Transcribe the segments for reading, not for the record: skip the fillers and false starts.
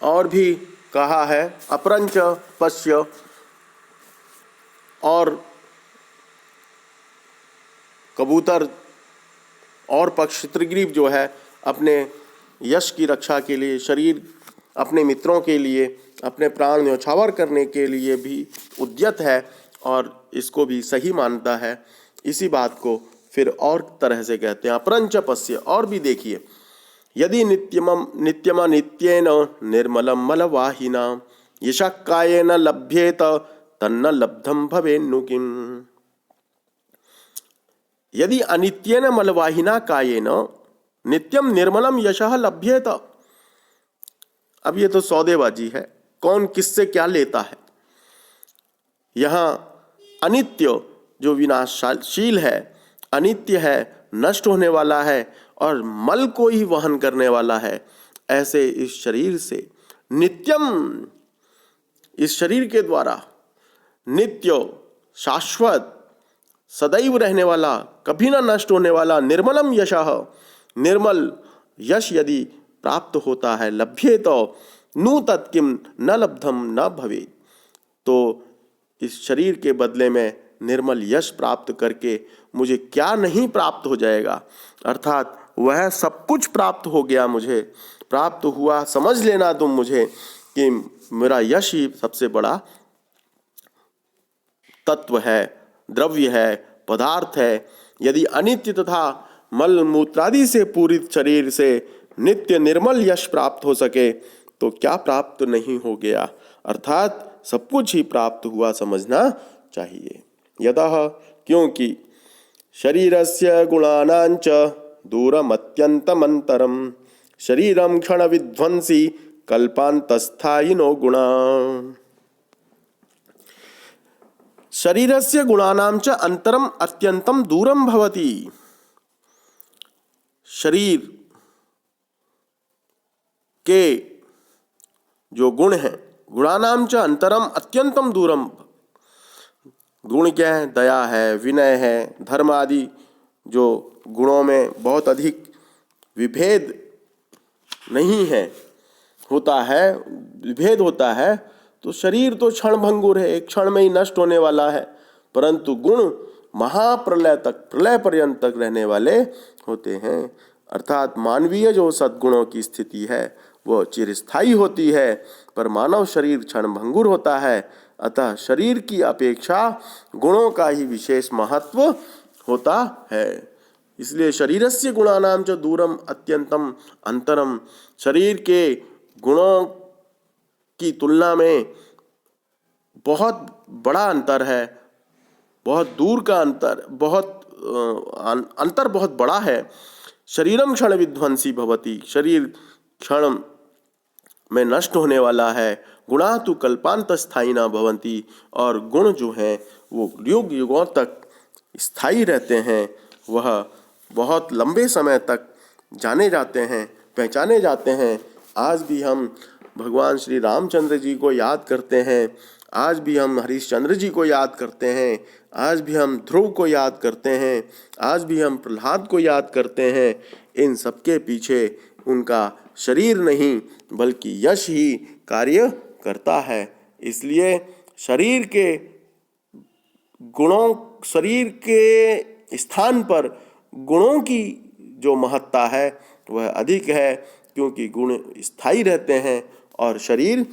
और भी कहा है अपरंच पश्य, और कबूतर और पक्ष चित्रग्रीव जो है अपने यश की रक्षा के लिए, शरीर अपने मित्रों के लिए, अपने प्राण न्यौछावर करने के लिए भी उद्यत है और इसको भी सही मानता है। इसी बात को फिर और तरह से कहते हैं अपरंच पश्य। और भी देखिए, यदि नित्यमनित्येन निर्मलम मलवाहिना यशक्कायेन लभ्येत तन्न लब्धम भवेन्नु किम। यदि अनित्येन मलवाहिना कायेन नित्यम निर्मलम यशः लभ्येत। अब ये तो सौदेबाजी है, कौन किससे क्या लेता है। यहां अनित्य जो विनाशशील है, अनित्य है, नष्ट होने वाला है और मल को ही वहन करने वाला है, ऐसे इस शरीर से नित्यम, इस शरीर के द्वारा नित्य, शाश्वत, सदैव रहने वाला, कभी ना नष्ट होने वाला निर्मलम यशः, निर्मल यश यदि प्राप्त होता है, लभ्ये तो नु तत्किम न लब्धम न भवे, तो इस शरीर के बदले में निर्मल यश प्राप्त करके मुझे क्या नहीं प्राप्त हो जाएगा। अर्थात वह सब कुछ प्राप्त हो गया, मुझे प्राप्त हुआ, समझ लेना तुम मुझे कि मेरा यश ही सबसे बड़ा तत्व है, द्रव्य है, पदार्थ है। यदि अनित्य तथा मल मूत्रादि से पूरित शरीर से नित्य निर्मल यश प्राप्त हो सके तो क्या प्राप्त नहीं हो गया। अर्थात सब कुछ ही प्राप्त हुआ समझना चाहिए। यतः क्योंकि शरीरस्य गुणानांच दूरमत्यन्तमन्तरं शरीरं क्षण विध्वंसी कल्पान्तस्थायिनो गुणा। शरीरस्य गुणानां च अंतरम अत्यंतम दूरम भवति। शरीर के जो गुण हैं, गुणानां च अंतरम अत्यंतम दूरम। गुण क्या है? दया है, विनय है, धर्म आदि जो गुणों में बहुत अधिक विभेद नहीं है, होता है, विभेद होता है, तो शरीर तो क्षण भंगुर है, एक क्षण में ही नष्ट होने वाला है, परंतु गुण महाप्रलय तक, प्रलय पर्यंत तक रहने वाले होते हैं। अर्थात मानवीय जो सद्गुणों की स्थिति है वो चिरस्थायी होती है, पर मानव शरीर क्षण भंगुर होता है। अतः शरीर की अपेक्षा गुणों का ही विशेष महत्व होता है। इसलिए शरीरस्य गुणानां च दूरम अत्यंतम अंतरम, शरीर के गुणों की तुलना में बहुत बड़ा अंतर है, बहुत दूर का अंतर, अंतर बहुत बड़ा है। शरीरम क्षण विध्वंसी भवति, शरीर क्षण में नष्ट होने वाला है। गुणा तो कल्पांत स्थायी न भवंती, और गुण जो हैं वो युग युगों तक स्थायी रहते हैं, वह बहुत लंबे समय तक जाने जाते हैं, पहचाने जाते हैं। आज भी हम भगवान श्री रामचंद्र जी को याद करते हैं, आज भी हम हरिश्चंद्र जी को याद करते हैं, आज भी हम ध्रुव को याद करते हैं, आज भी हम प्रहलाद को याद करते हैं। इन सबके पीछे उनका शरीर नहीं बल्कि यश ही कार्य करता है। इसलिए शरीर के गुणों, शरीर के स्थान पर गुणों की जो महत्ता है वह अधिक है, क्योंकि गुण स्थायी रहते हैं और शरीर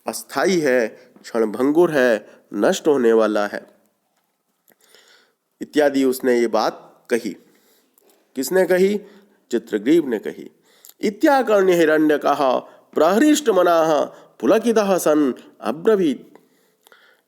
अस्थाई है, क्षणभंगुर है, नष्ट होने वाला है इत्यादि। उसने ये बात कही। किसने कही? चित्रग्रीव ने कही। इत्याकर्ण्य हिरण्यकः प्रहृष्ट मनाः पुलकितः सन् अब्रवीत्।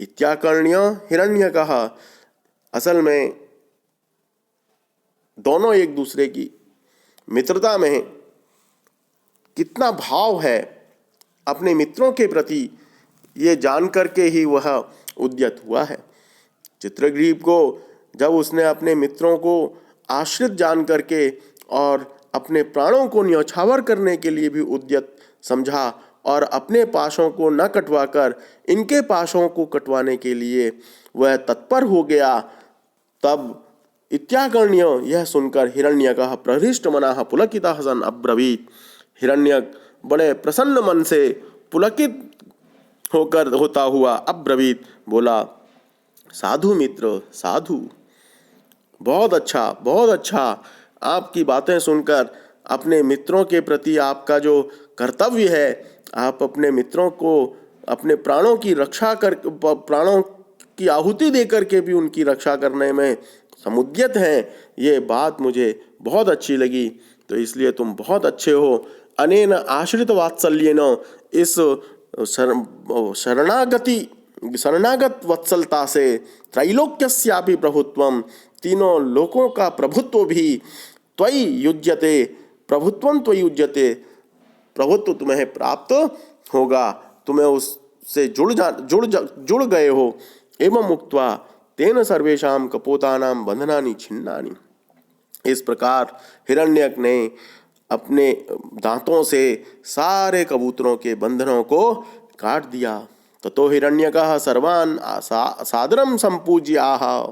इत्याकर्ण्य हिरण्यकः, असल में दोनों एक दूसरे की मित्रता में कितना भाव है अपने मित्रों के प्रति, ये जान करके ही वह उद्यत हुआ है। चित्रग्रीव को जब उसने अपने मित्रों को आश्रित जान करके और अपने प्राणों को न्यौछावर करने के लिए भी उद्यत समझा और अपने पाशों को न कटवाकर इनके पाशों को कटवाने के लिए वह तत्पर हो गया, तब इत्याकर्ण्य यह सुनकर हिरण्यकः प्रहृष्ट मनाः पुलकितः सन् अब्रवीत्। हिरण्यक बड़े प्रसन्न मन से पुलकित होकर होता हुआ अब्रवीत, बोला, साधु मित्र साधु, बहुत अच्छा बहुत अच्छा। आपकी बातें सुनकर अपने मित्रों के प्रति आपका जो कर्तव्य है, आप अपने मित्रों को अपने प्राणों की रक्षा कर, प्राणों की आहुति देकर के भी उनकी रक्षा करने में समुद्यत हैं, ये बात मुझे बहुत अच्छी लगी। तो इसलिए तुम बहुत अच्छे हो। अनेन आश्रित वात्सल्येन, इस शरणागत वत्सलता से, त्रैलोक्यस्यापि प्रभुत्वम, तीनों लोकों का प्रभुत्व भी त्वयि युज्यते, प्रभुत्वम त्वयि युज्यते, प्रभुत्व तुम्हें प्राप्त होगा, तुम्हें उससे जुड़ गए हो। एवं मुक्त्वा तेन सर्वेषां कपोतानां बंधनानि छिन्नानि। इस प्रकार हिरण्यक ने अपने दांतों से सारे कबूतरों के बंधनों को काट दिया। ततो हिरण्यकः सर्वान् सादरं संपूज्याः।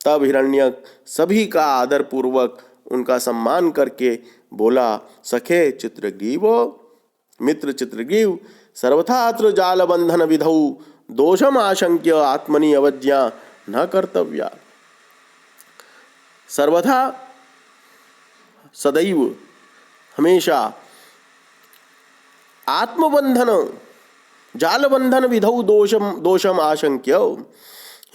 तब हिरण्यक सभी का आदर पूर्वक उनका सम्मान करके बोला, सखे चित्रग्रीवो, मित्र चित्रग्रीव, सर्वथा अत्र जाल बंधन विधौ दोषम आशंक्य आत्मनि अवज्ञा न कर्तव्या। सर्वथा, सदैव, हमेशा, आत्मबंधन, जाल बंधन विधौ दोषम आशंक्य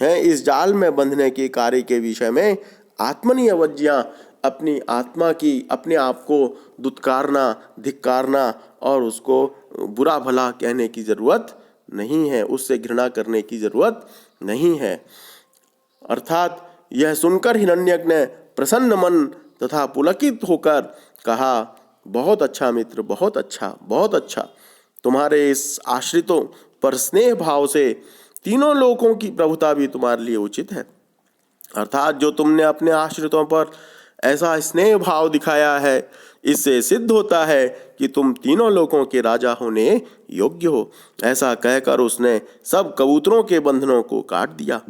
है, इस जाल में बंधने के कार्य के विषय में आत्मनि अवज्ञा, अपनी आत्मा की, अपने आप को दुत्कारना, धिक्कारना और उसको बुरा भला कहने की जरूरत नहीं है, उससे घृणा करने की जरूरत नहीं है। अर्थात यह सुनकर हिरण्यक ने प्रसन्न मन तथा पुलकित होकर कहा, बहुत अच्छा मित्र, बहुत अच्छा बहुत अच्छा। तुम्हारे इस आश्रितों पर स्नेह भाव से तीनों लोकों की प्रभुता भी तुम्हारे लिए उचित है। अर्थात जो तुमने अपने आश्रितों पर ऐसा स्नेह भाव दिखाया है, इससे सिद्ध होता है कि तुम तीनों लोकों के राजा होने योग्य हो। ऐसा कहकर उसने सब कबूतरों के बंधनों को काट दिया।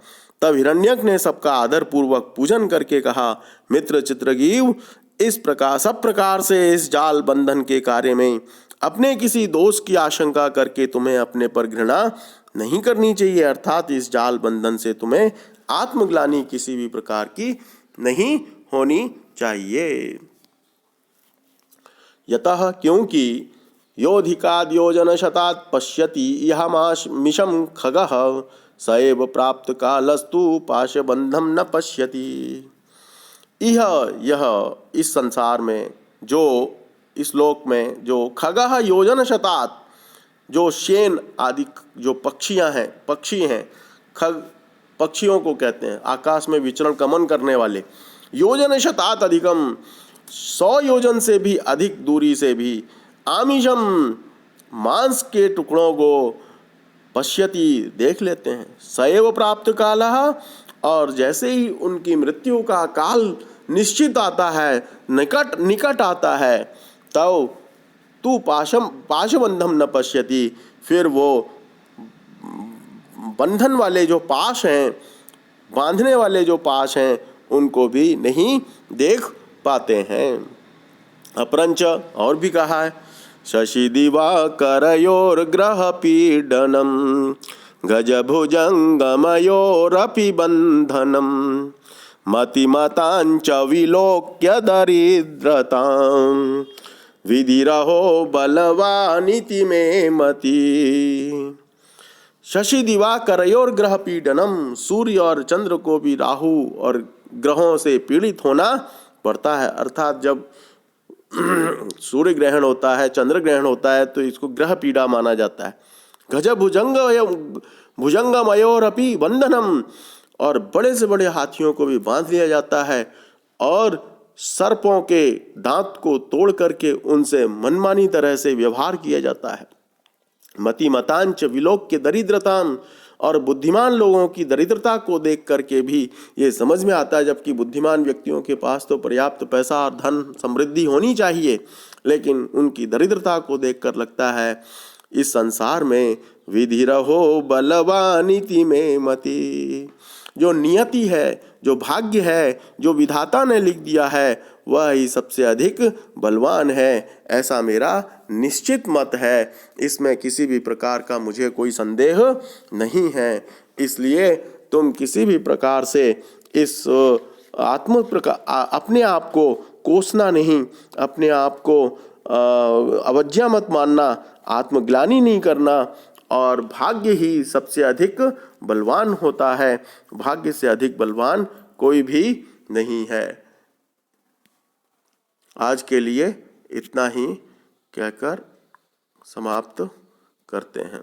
तब हिरण्यक ने सबका आदर पूर्वक पूजन करके कहा, मित्र चित्रग्रीव, इस प्रकार सब प्रकार से इस जाल बंधन के कार्य में अपने किसी दोष की आशंका करके तुम्हें अपने पर घृणा नहीं करनी चाहिए। अर्थात इस जाल बंधन से तुम्हें आत्मग्लानि किसी भी प्रकार की नहीं होनी चाहिए। यतः, क्योंकि योधिकाद योजन शतात् पश्यति यह मिशम खगः, स एव प्राप्त कालस्तु पाशबंधम न पश्यति। यह इस संसार में, जो इस लोक में, जो खगः योजन शतात्, जो शेन आदि जो पक्षियां हैं, पक्षी हैं, खग पक्षियों को कहते हैं, आकाश में विचरण गमन करने वाले। योजन शतात् अधिकम, 100 योजन से भी अधिक दूरी से भी, आमिषम, मांस के टुकड़ों को, पश्यति, देख लेते हैं, सएव प्राप्त कालः, और जैसे ही उनकी मृत्यु का काल निश्चित आता है, निकट आता है, तब तू पाशबंधम न पश्यति, फिर वो बंधन वाले जो पाश हैं, बांधने वाले जो पाश हैं, उनको भी नहीं देख पाते हैं। अपरंच, और भी कहा है, शशि दिवाकरयोर्ग्रह पीडनम गजभुजंगमयोरपि बंधनम मतिमतांच विलोक्य दरिद्रतां विधिरहो बलवानिति में मति। शशि दिवाकरयोर ग्रह पीडनम, सूर्य और चंद्र को भी राहु और ग्रहों से पीड़ित होना पड़ता है। अर्थात जब सूर्य ग्रहण होता है, चंद्र ग्रहण होता है, तो इसको ग्रह पीड़ा माना जाता है। गज भुजंगमयोरपि बंधनम, और बड़े से बड़े हाथियों को भी बांध लिया जाता है, और सर्पों के दांत को तोड़ करके उनसे मनमानी तरह से व्यवहार किया जाता है। मति मतांच विलोक्य दरिद्रताम, और बुद्धिमान लोगों की दरिद्रता को देख करके भी ये समझ में आता है, जबकि बुद्धिमान व्यक्तियों के पास तो पर्याप्त पैसा और धन समृद्धि होनी चाहिए, लेकिन उनकी दरिद्रता को देखकर लगता है इस संसार में विधि रहो बलवानिति में मति। जो नियति है, जो भाग्य है, जो विधाता ने लिख दिया है, वह ही सबसे अधिक बलवान है, ऐसा मेरा निश्चित मत है। इसमें किसी भी प्रकार का मुझे कोई संदेह नहीं है। इसलिए तुम किसी भी प्रकार से इस अपने आप को कोसना नहीं, अपने आप को अवज्ञा मत मानना, आत्मग्लानि नहीं करना। और भाग्य ही सबसे अधिक बलवान होता है, भाग्य से अधिक बलवान कोई भी नहीं है। आज के लिए इतना ही कहकर समाप्त करते हैं।